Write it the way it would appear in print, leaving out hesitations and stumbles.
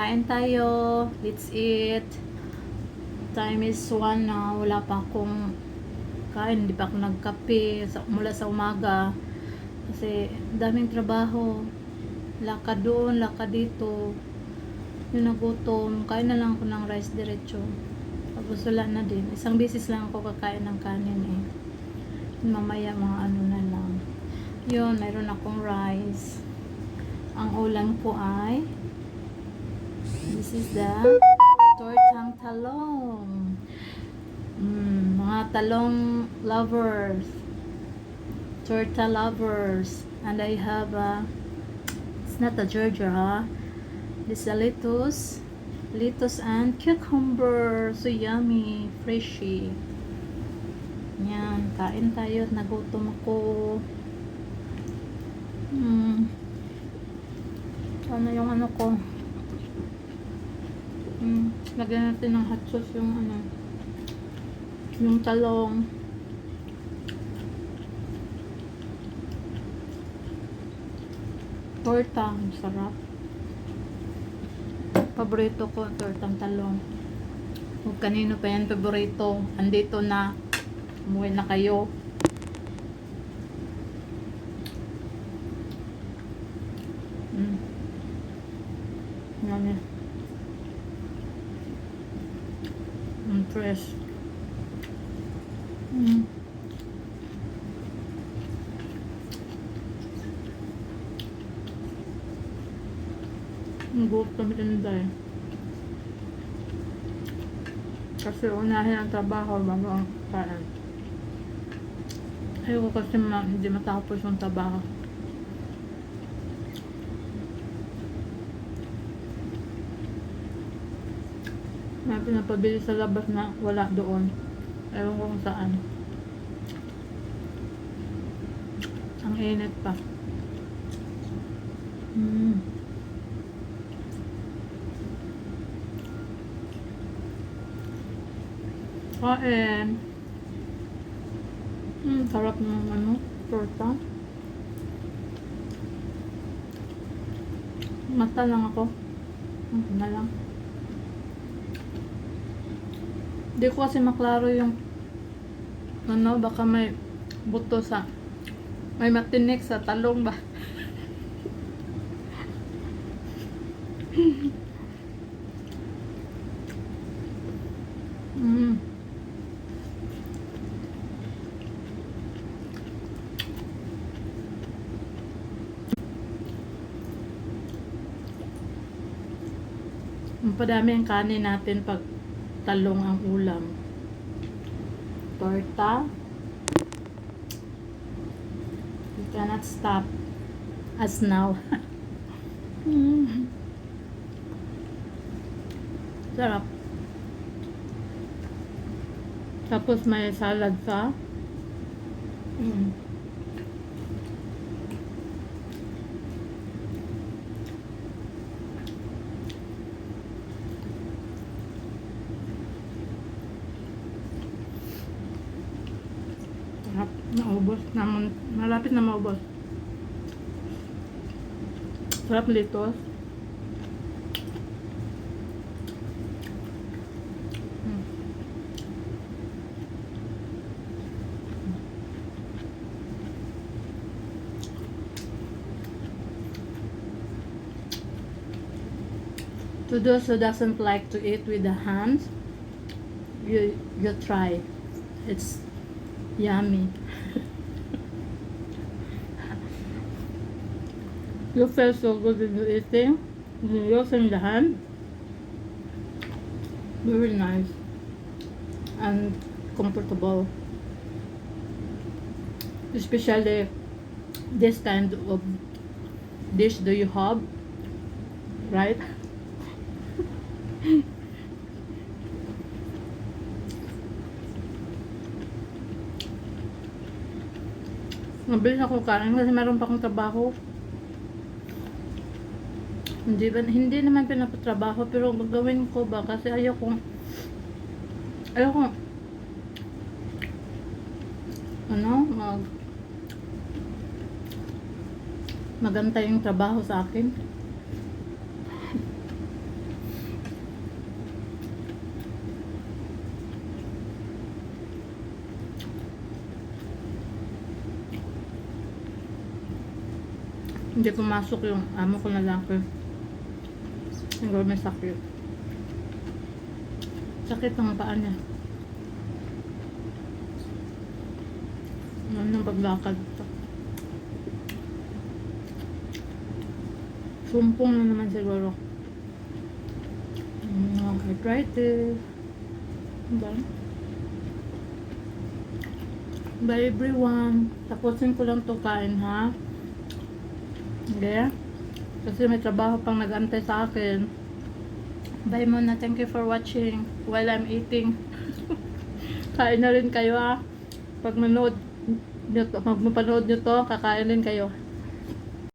Kain tayo. Let's eat. Time is 1 na. Wala pa akong kain. Hindi pa ako nagkape mula sa umaga. Kasi daming trabaho. Lakad doon, lakad dito. Yung nagutom. Kain na lang ako ng rice diretso. Tapos wala na din. Isang beses lang ako kakain ng kanin eh. Mamaya mga ano na lang. Yun, mayroon akong rice. Ang ulam ko ay this is the tortang talong. Mga talong lovers. Torta lovers. And I have it's not a ginger, huh? This is a lettuce. Lettuce and cucumber. So yummy. Freshy. Yan. Kain tayo at nagutom ako. Ano yung ano ko? Lagyan natin ng hot sauce yung ano. Yung talong. Torta. Ang sarap. Paborito ko, tortang talong. Kung kanino pa yan paborito, andito na. Umuwi na kayo. Yan yan. Fresh. Ang gutom din dahil. Kasi unahin ang trabaho bago ang kain. Ayoko kasi hindi matapos yung trabaho. May pinapabili sa labas na wala doon. Ewan ko kung saan. Ang init pa. Kain. Sarap ng ano, torta. Mata lang ako. Na lang. Hindi ko kasi maklaro yung ano, baka may buto sa may matinik sa talong ba. Padami ang kanin natin pag talong ang ulam. Torta. You cannot stop us now. Sarap. Tapos may salad sa naubos naman, malapit na maubos. Sarap litos. To those who doesn't like to eat with the hands, you try. It's yummy. You feel so good when you're eating. You're using the hand. Very nice and comfortable. Especially this kind of dish do you have, right? Mabilis ako kain kasi meron pa akong trabaho. Hindi naman pinapatrabaho pero gagawin ko ba kasi ayoko ano magantay yung trabaho sa akin. Hindi pumasok yung amo ko na lang ko. Siguro may sakit. Sakit ang paa niya. Ano paglakad to? Sumpong na naman siguro. Arthritis. Diba? Bye everyone. Tapusin ko lang to kain ha. Okay? Kasi may trabaho pang nag-antay sa akin. Bye muna. Thank you for watching while I'm eating. Kain na rin kayo ha. Pag manood nyo to, kakain din kayo.